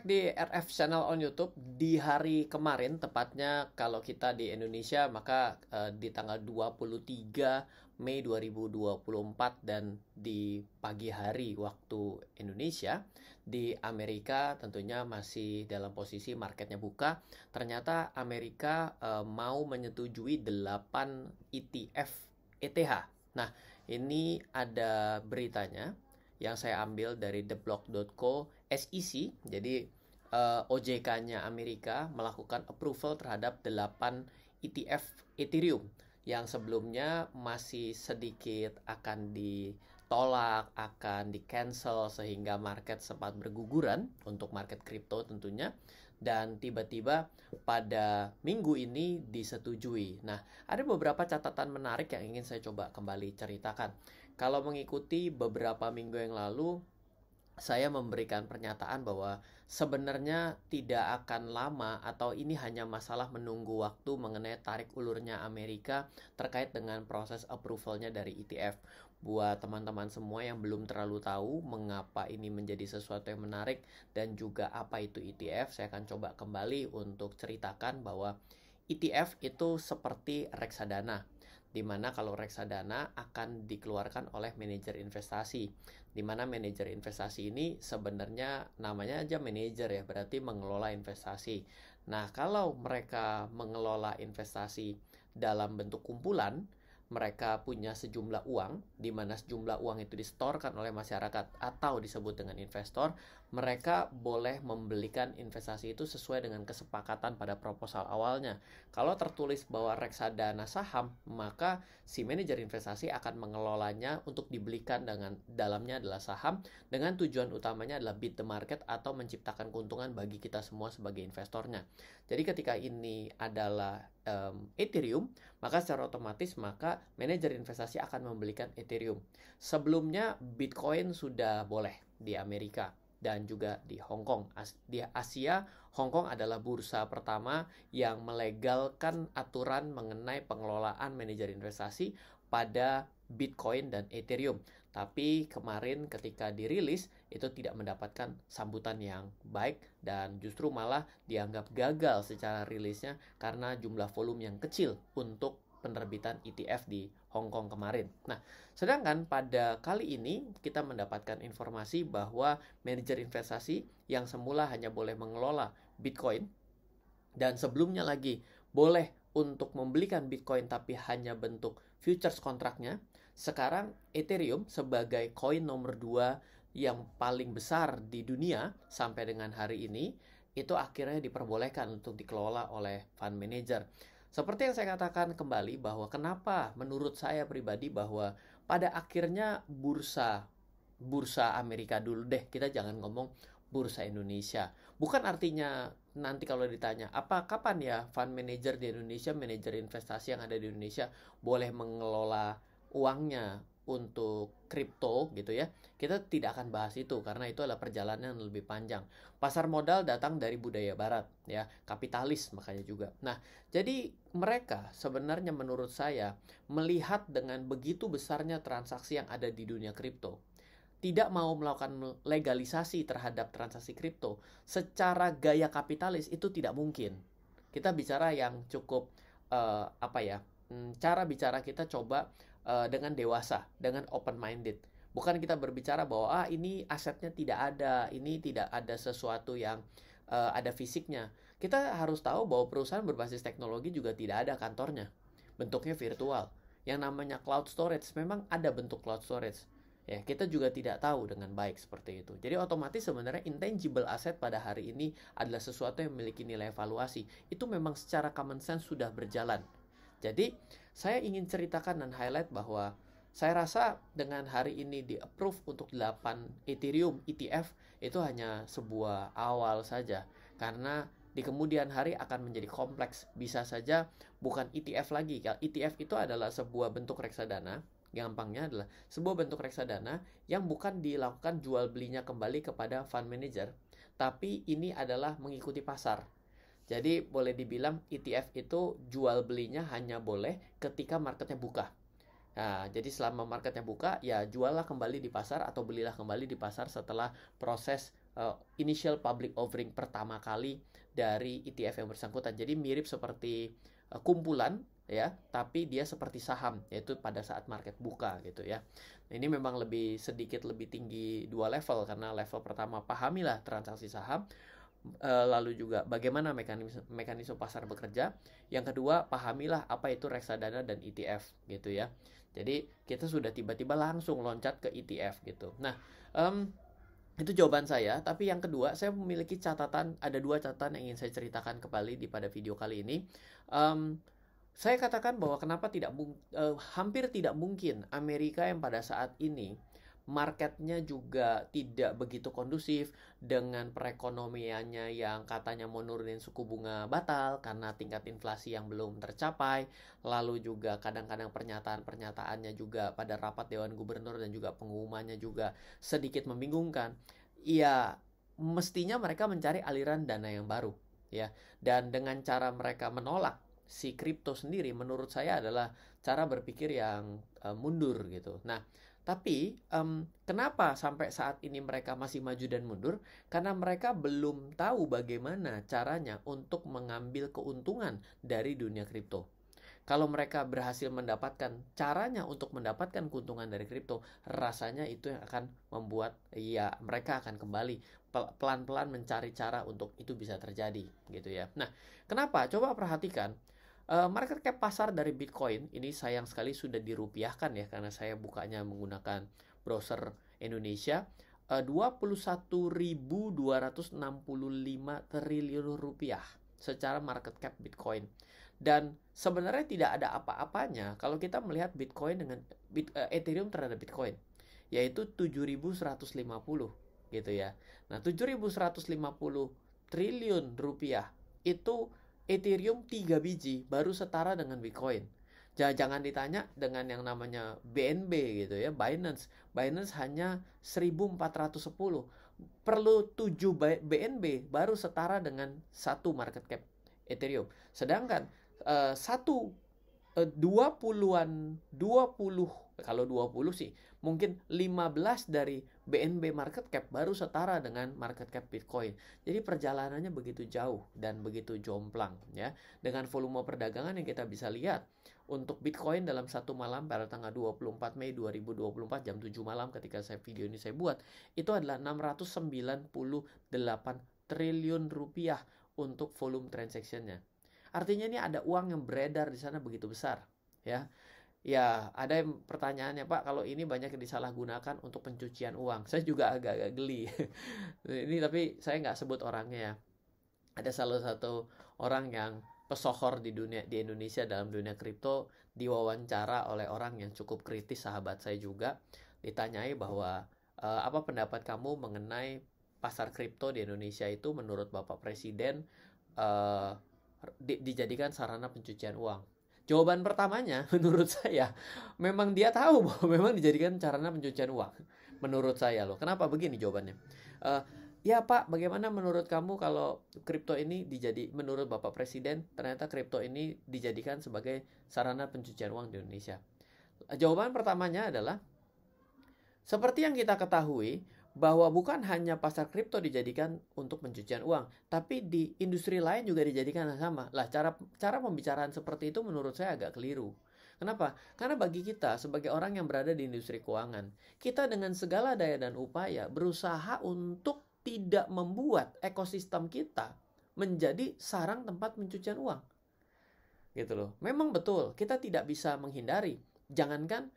back di RF Channel on YouTube. Di hari kemarin, tepatnya kalau kita di Indonesia, maka di tanggal 23 Mei 2024 dan di pagi hari waktu Indonesia, di Amerika tentunya masih dalam posisi marketnya buka. Ternyata Amerika mau menyetujui 8 ETF ETH. Nah, ini ada beritanya yang saya ambil dari theblock.co SEC. Jadi OJK-nya Amerika melakukan approval terhadap 8 ETF Ethereum yang sebelumnya masih sedikit akan ditolak, akan di-cancel sehingga market sempat berguguran untuk market kripto tentunya. Dan tiba-tiba pada minggu ini disetujui. Nah, ada beberapa catatan menarik yang ingin saya coba kembali ceritakan. Kalau mengikuti beberapa minggu yang lalu, saya memberikan pernyataan bahwa sebenarnya tidak akan lama atau ini hanya masalah menunggu waktu mengenai tarik ulurnya Amerika terkait dengan proses approvalnya dari ETF. Buat teman-teman semua yang belum terlalu tahu mengapa ini menjadi sesuatu yang menarik dan juga apa itu ETF, saya akan coba kembali untuk ceritakan bahwa ETF itu seperti reksadana, di mana kalau reksadana akan dikeluarkan oleh manajer investasi, di mana manajer investasi ini sebenarnya namanya aja manajer ya, berarti mengelola investasi. Nah, kalau mereka mengelola investasi dalam bentuk kumpulan, mereka punya sejumlah uang, di mana sejumlah uang itu disetorkan oleh masyarakat atau disebut dengan investor. Mereka boleh membelikan investasi itu sesuai dengan kesepakatan pada proposal awalnya. Kalau tertulis bahwa reksadana saham, maka si manajer investasi akan mengelolanya untuk dibelikan dengan dalamnya adalah saham, dengan tujuan utamanya adalah beat the market atau menciptakan keuntungan bagi kita semua sebagai investornya. Jadi ketika ini adalah Ethereum, maka secara otomatis maka manajer investasi akan membelikan Ethereum. Sebelumnya Bitcoin sudah boleh di Amerika dan juga di Hong Kong. Di Asia, Hong Kong adalah bursa pertama yang melegalkan aturan mengenai pengelolaan manajer investasi pada Bitcoin dan Ethereum. Tapi kemarin ketika dirilis itu tidak mendapatkan sambutan yang baik dan justru malah dianggap gagal secara rilisnya karena jumlah volume yang kecil untuk penerbitan ETF di Hong Kong kemarin. Nah, sedangkan pada kali ini kita mendapatkan informasi bahwa manajer investasi yang semula hanya boleh mengelola Bitcoin dan sebelumnya lagi boleh untuk membelikan Bitcoin tapi hanya bentuk futures kontraknya, sekarang Ethereum sebagai koin nomor 2 yang paling besar di dunia sampai dengan hari ini, itu akhirnya diperbolehkan untuk dikelola oleh fund manager. Seperti yang saya katakan kembali bahwa kenapa menurut saya pribadi bahwa pada akhirnya bursa Amerika dulu deh, kita jangan ngomong bursa Indonesia. Bukan artinya nanti kalau ditanya kapan ya fund manager di Indonesia, manajer investasi yang ada di Indonesia boleh mengelola uangnya untuk kripto gitu ya. Kita tidak akan bahas itu karena itu adalah perjalanan yang lebih panjang. Pasar modal datang dari budaya barat ya, kapitalis makanya juga. Nah, jadi mereka sebenarnya menurut saya melihat dengan begitu besarnya transaksi yang ada di dunia kripto, tidak mau melakukan legalisasi terhadap transaksi kripto secara gaya kapitalis itu tidak mungkin. Kita bicara yang cukup cara bicara kita coba dengan dewasa, dengan open minded. Bukan kita berbicara bahwa ini asetnya tidak ada, ini tidak ada sesuatu yang ada fisiknya. Kita harus tahu bahwa perusahaan berbasis teknologi juga tidak ada kantornya, bentuknya virtual. Yang namanya cloud storage, memang ada bentuk cloud storage. Ya, kita juga tidak tahu dengan baik seperti itu. Jadi otomatis sebenarnya intangible asset pada hari ini adalah sesuatu yang memiliki nilai evaluasi. Itu memang secara common sense sudah berjalan. Jadi saya ingin ceritakan dan highlight bahwa saya rasa dengan hari ini di-approve untuk 8 Ethereum ETF itu hanya sebuah awal saja. Karena di kemudian hari akan menjadi kompleks. Bisa saja bukan ETF lagi. ETF itu adalah sebuah bentuk reksadana. Gampangnya adalah sebuah bentuk reksadana yang bukan dilakukan jual belinya kembali kepada fund manager, tapi ini adalah mengikuti pasar. Jadi boleh dibilang ETF itu jual belinya hanya boleh ketika marketnya buka. Nah, jadi selama marketnya buka, ya juallah kembali di pasar atau belilah kembali di pasar setelah proses initial public offering pertama kali dari ETF yang bersangkutan. Jadi mirip seperti kumpulan ya, tapi dia seperti saham, yaitu pada saat market buka gitu ya. Nah, ini memang sedikit lebih tinggi 2 level, karena level pertama pahamilah transaksi saham, lalu juga bagaimana mekanisme pasar bekerja. Yang kedua, pahamilah apa itu reksadana dan ETF gitu ya. Jadi kita sudah tiba-tiba langsung loncat ke ETF gitu. Nah, itu jawaban saya. Tapi yang kedua, saya memiliki catatan, ada 2 catatan yang ingin saya ceritakan kembali pada video kali ini. Saya katakan bahwa kenapa hampir tidak mungkin Amerika yang pada saat ini marketnya juga tidak begitu kondusif, dengan perekonomiannya yang katanya mau nurunin suku bunga batal karena tingkat inflasi yang belum tercapai, lalu juga kadang-kadang pernyataan-pernyataannya juga pada rapat Dewan Gubernur dan juga pengumumannya juga sedikit membingungkan. Ya, mestinya mereka mencari aliran dana yang baru ya, dan dengan cara mereka menolak si kripto sendiri, menurut saya adalah cara berpikir yang mundur gitu. Nah, tapi kenapa sampai saat ini mereka masih maju dan mundur? Karena mereka belum tahu bagaimana caranya untuk mengambil keuntungan dari dunia kripto. Kalau mereka berhasil mendapatkan caranya untuk mendapatkan keuntungan dari kripto, rasanya itu yang akan membuat ya mereka akan kembali pelan-pelan mencari cara untuk itu bisa terjadi gitu ya. Nah, kenapa? Coba perhatikan. Market cap pasar dari Bitcoin ini sayang sekali sudah dirupiahkan ya, karena saya bukanya menggunakan browser Indonesia. 21.265 triliun rupiah secara market cap Bitcoin. Dan sebenarnya tidak ada apa-apanya kalau kita melihat Bitcoin dengan Ethereum terhadap Bitcoin, yaitu 7.150 gitu ya. Nah, 7.150 triliun rupiah itu Ethereum 3 biji baru setara dengan Bitcoin. Jangan ditanya dengan yang namanya BNB gitu ya, Binance. Binance hanya 1410. Perlu 7 BNB baru setara dengan 1 market cap Ethereum. Sedangkan 20-an 20, kalau 20 sih mungkin 15 dari BNB market cap baru setara dengan market cap Bitcoin. Jadi perjalanannya begitu jauh dan begitu jomplang ya. Dengan volume perdagangan yang kita bisa lihat untuk Bitcoin dalam satu malam pada tanggal 24 Mei 2024 jam 7 malam ketika video ini saya buat, itu adalah 698 triliun rupiah untuk volume transaction-nya. Artinya ini ada uang yang beredar di sana begitu besar ya. Ya, ada yang pertanyaannya, Pak, kalau ini banyak yang disalahgunakan untuk pencucian uang. Saya juga agak-agak geli. Ini tapi saya nggak sebut orangnya ya. Ada salah satu orang yang pesohor di Indonesia dalam dunia kripto, diwawancara oleh orang yang cukup kritis, sahabat saya juga. Ditanyai bahwa apa pendapat kamu mengenai pasar kripto di Indonesia itu menurut Bapak Presiden dijadikan sarana pencucian uang. Jawaban pertamanya, menurut saya, memang dia tahu bahwa memang dijadikan sarana pencucian uang. Menurut saya loh. Kenapa begini jawabannya? Ya Pak, bagaimana menurut kamu kalau kripto ini menurut Bapak Presiden, ternyata kripto ini dijadikan sebagai sarana pencucian uang di Indonesia? Jawaban pertamanya adalah, seperti yang kita ketahui, bahwa bukan hanya pasar kripto dijadikan untuk pencucian uang, tapi di industri lain juga dijadikan sama. Lah, cara pembicaraan seperti itu menurut saya agak keliru. Kenapa? Karena bagi kita sebagai orang yang berada di industri keuangan, kita dengan segala daya dan upaya berusaha untuk tidak membuat ekosistem kita menjadi sarang tempat pencucian uang. Gitu loh. Memang betul, kita tidak bisa menghindari. Jangankan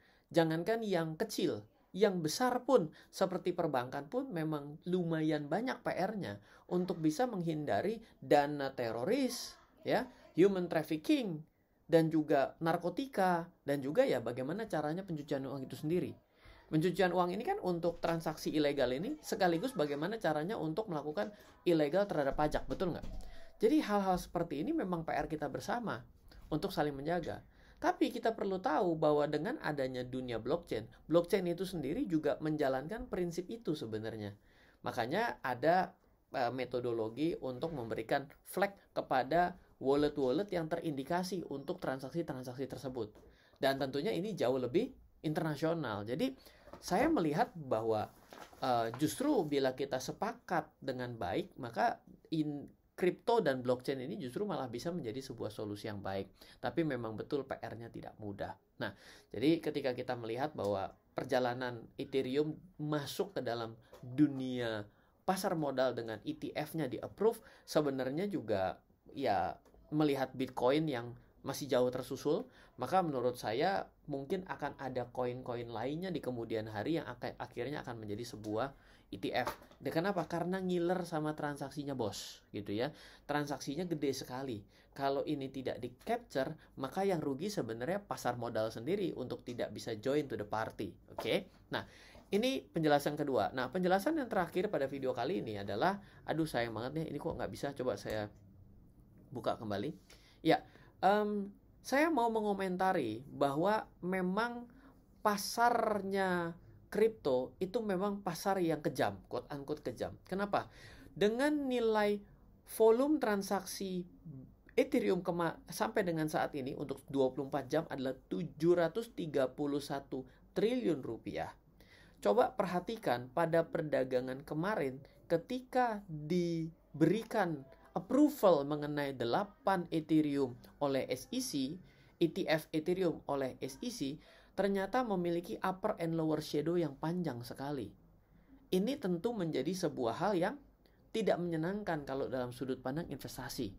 yang kecil, yang besar pun seperti perbankan pun memang lumayan banyak PR-nya untuk bisa menghindari dana teroris, ya, human trafficking, dan juga narkotika, dan juga ya bagaimana caranya pencucian uang itu sendiri. Pencucian uang ini kan untuk transaksi ilegal ini sekaligus bagaimana caranya untuk melakukan ilegal terhadap pajak, betul nggak? Jadi hal-hal seperti ini memang PR kita bersama untuk saling menjaga. Tapi kita perlu tahu bahwa dengan adanya dunia blockchain itu sendiri juga menjalankan prinsip itu sebenarnya. Makanya ada metodologi untuk memberikan flag kepada wallet-wallet yang terindikasi untuk transaksi-transaksi tersebut. Dan tentunya ini jauh lebih internasional. Jadi saya melihat bahwa justru bila kita sepakat dengan baik, maka kripto dan blockchain ini justru malah bisa menjadi sebuah solusi yang baik. Tapi memang betul PR-nya tidak mudah. Nah, jadi ketika kita melihat bahwa perjalanan Ethereum masuk ke dalam dunia pasar modal dengan ETF-nya di-approve, sebenarnya juga ya melihat Bitcoin yang masih jauh tersusul, maka menurut saya mungkin akan ada koin-koin lainnya di kemudian hari yang akhirnya akan menjadi sebuah ETF. Dan kenapa? Karena ngiler sama transaksinya bos, gitu ya. Transaksinya gede sekali. Kalau ini tidak di capture, maka yang rugi sebenarnya pasar modal sendiri untuk tidak bisa join to the party. Oke? Nah, ini penjelasan kedua. Nah, penjelasan yang terakhir pada video kali ini adalah, aduh sayang banget nih, ini kok nggak bisa. Coba saya buka kembali. Ya, saya mau mengomentari bahwa memang pasarnya kripto itu memang pasar yang kejam, quote unquote kejam. Kenapa? Dengan nilai volume transaksi Ethereum sampai dengan saat ini untuk 24 jam adalah 731 triliun rupiah. Coba perhatikan pada perdagangan kemarin ketika diberikan approval mengenai 8 Ethereum oleh SEC, ETF Ethereum oleh SEC, ternyata memiliki upper and lower shadow yang panjang sekali. Ini tentu menjadi sebuah hal yang tidak menyenangkan kalau dalam sudut pandang investasi.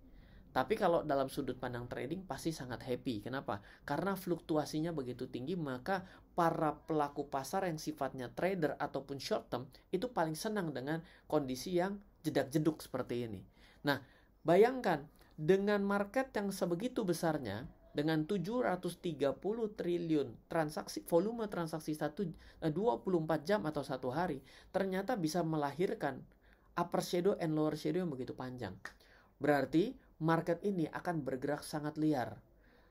Tapi kalau dalam sudut pandang trading pasti sangat happy. Kenapa? Karena fluktuasinya begitu tinggi, maka para pelaku pasar yang sifatnya trader ataupun short term itu paling senang dengan kondisi yang jedak-jeduk seperti ini. Nah, bayangkan dengan market yang sebegitu besarnya, dengan 730 triliun transaksi, volume transaksi 24 jam atau satu hari, ternyata bisa melahirkan upper shadow and lower shadow yang begitu panjang. Berarti market ini akan bergerak sangat liar.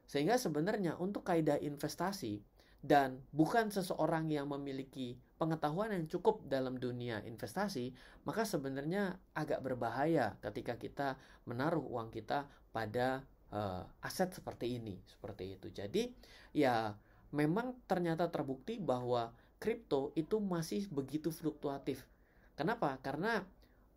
Sehingga sebenarnya untuk kaidah investasi, dan bukan seseorang yang memiliki pengetahuan yang cukup dalam dunia investasi, maka sebenarnya agak berbahaya ketika kita menaruh uang kita pada aset seperti ini, seperti itu. Jadi ya memang ternyata terbukti bahwa kripto itu masih begitu fluktuatif. Kenapa? Karena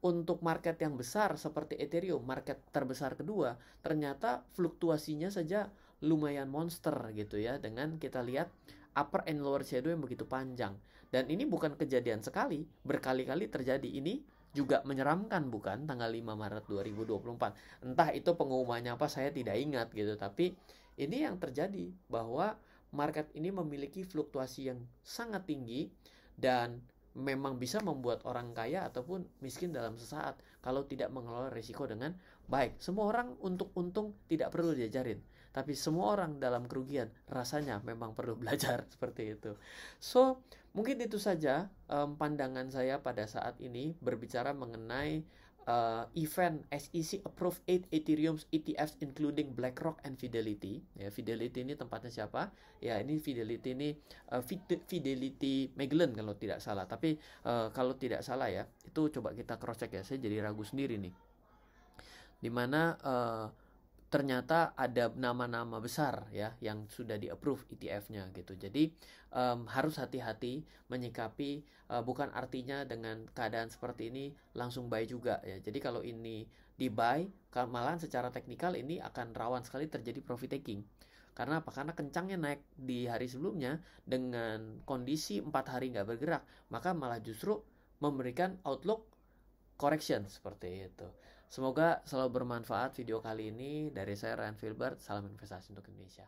untuk market yang besar seperti Ethereum, market terbesar kedua, ternyata fluktuasinya saja lumayan monster gitu ya, dengan kita lihat upper and lower shadow yang begitu panjang. Dan ini bukan kejadian sekali, berkali-kali terjadi. Ini juga menyeramkan bukan, tanggal 5 Maret 2024. Entah itu pengumumannya apa, saya tidak ingat gitu. Tapi ini yang terjadi, bahwa market ini memiliki fluktuasi yang sangat tinggi dan memang bisa membuat orang kaya ataupun miskin dalam sesaat kalau tidak mengelola risiko dengan baik. Semua orang untuk untung tidak perlu diajarin, tapi semua orang dalam kerugian rasanya memang perlu belajar seperti itu. So, mungkin itu saja pandangan saya pada saat ini berbicara mengenai event SEC approved 8 Ethereum ETFs including BlackRock and Fidelity. Ya, Fidelity ini tempatnya siapa? Ya, ini Fidelity ini Fidelity Magellan kalau tidak salah. Tapi kalau tidak salah ya, itu coba kita cross check ya. Saya jadi ragu sendiri nih. Dimana ternyata ada nama-nama besar ya yang sudah di-approve ETF-nya gitu. Jadi harus hati-hati menyikapi, bukan artinya dengan keadaan seperti ini langsung buy juga ya. Jadi kalau ini di buy, malahan secara teknikal ini akan rawan sekali terjadi profit taking. Karena apa? Karena kencangnya naik di hari sebelumnya dengan kondisi 4 hari nggak bergerak, maka malah justru memberikan outlook correction seperti itu. Semoga selalu bermanfaat video kali ini. Dari saya Ryan Filbert, salam investasi untuk Indonesia.